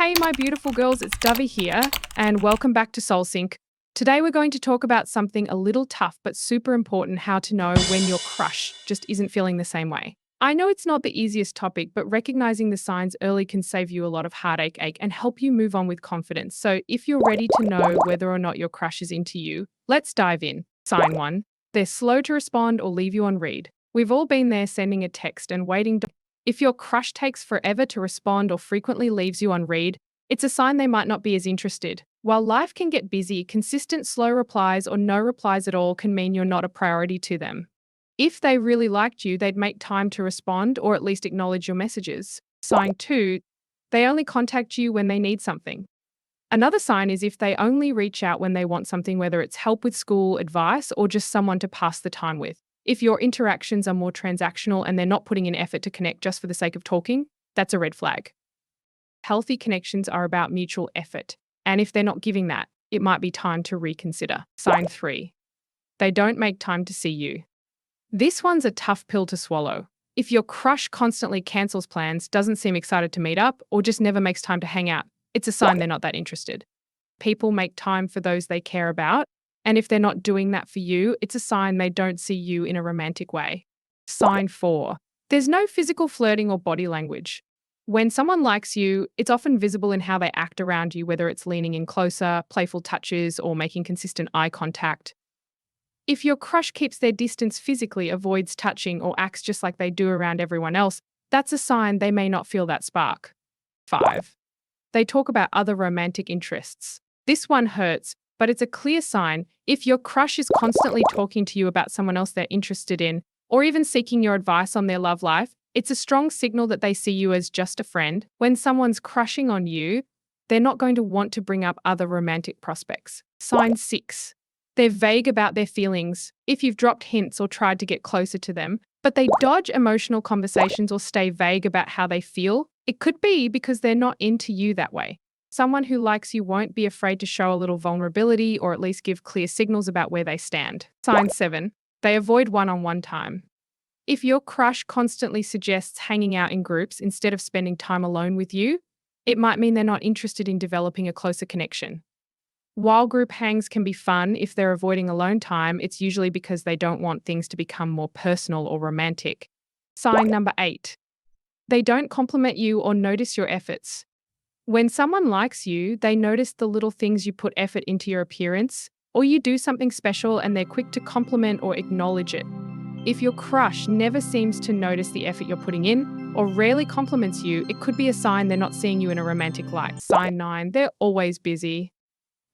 Hey, my beautiful girls, it's Dovey here, and welcome back to SoulSync. Today we're going to talk about something a little tough but super important: how to know when your crush just isn't feeling the same way. I know it's not the easiest topic, but recognizing the signs early can save you a lot of heartache and help you move on with confidence. So if you're ready to know whether or not your crush is into you, let's dive in. Sign 1. They're slow to respond or leave you on read. We've all been there, sending a text and waiting. If your crush takes forever to respond or frequently leaves you on read, it's a sign they might not be as interested. While life can get busy, consistent slow replies or no replies at all can mean you're not a priority to them. If they really liked you, they'd make time to respond or at least acknowledge your messages. Sign 2, they only contact you when they need something. Another sign is if they only reach out when they want something, whether it's help with school, advice, or just someone to pass the time with. If your interactions are more transactional and they're not putting in effort to connect just for the sake of talking, that's a red flag. Healthy connections are about mutual effort, and if they're not giving that, it might be time to reconsider. Sign 3, they don't make time to see you. This one's a tough pill to swallow. If your crush constantly cancels plans, doesn't seem excited to meet up, or just never makes time to hang out, it's a sign they're not that interested. People make time for those they care about, and if they're not doing that for you, it's a sign they don't see you in a romantic way. Sign 4, there's no physical flirting or body language. When someone likes you, it's often visible in how they act around you, whether it's leaning in closer, playful touches, or making consistent eye contact. If your crush keeps their distance physically, avoids touching, or acts just like they do around everyone else, that's a sign they may not feel that spark. 5, they talk about other romantic interests. This one hurts, but it's a clear sign. If your crush is constantly talking to you about someone else they're interested in, or even seeking your advice on their love life, it's a strong signal that they see you as just a friend. When someone's crushing on you, they're not going to want to bring up other romantic prospects. Sign 6, they're vague about their feelings. If you've dropped hints or tried to get closer to them, but they dodge emotional conversations or stay vague about how they feel, it could be because they're not into you that way. Someone who likes you won't be afraid to show a little vulnerability or at least give clear signals about where they stand. Sign 7, they avoid one-on-one time. If your crush constantly suggests hanging out in groups instead of spending time alone with you, it might mean they're not interested in developing a closer connection. While group hangs can be fun, if they're avoiding alone time, it's usually because they don't want things to become more personal or romantic. Sign number 8, they don't compliment you or notice your efforts. When someone likes you, they notice the little things you put effort into your appearance, or you do something special and they're quick to compliment or acknowledge it. If your crush never seems to notice the effort you're putting in, or rarely compliments you, it could be a sign they're not seeing you in a romantic light. Sign 9, they're always busy.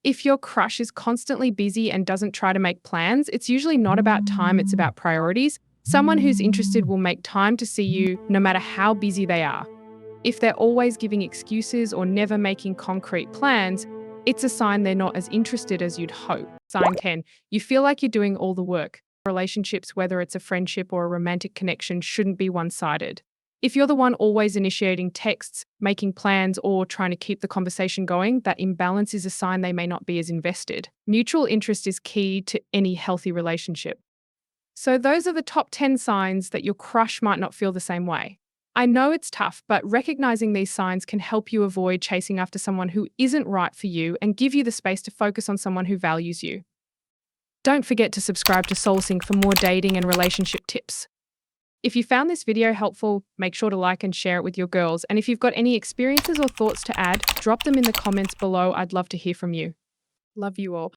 If your crush is constantly busy and doesn't try to make plans, it's usually not about time, it's about priorities. Someone who's interested will make time to see you no matter how busy they are. If they're always giving excuses or never making concrete plans, it's a sign they're not as interested as you'd hope. Sign 10, you feel like you're doing all the work. Relationships, whether it's a friendship or a romantic connection, shouldn't be one-sided. If you're the one always initiating texts, making plans, or trying to keep the conversation going, that imbalance is a sign they may not be as invested. Mutual interest is key to any healthy relationship. So those are the top 10 signs that your crush might not feel the same way. I know it's tough, but recognizing these signs can help you avoid chasing after someone who isn't right for you and give you the space to focus on someone who values you. Don't forget to subscribe to SoulSync for more dating and relationship tips. If you found this video helpful, make sure to like and share it with your girls. And if you've got any experiences or thoughts to add, drop them in the comments below. I'd love to hear from you. Love you all.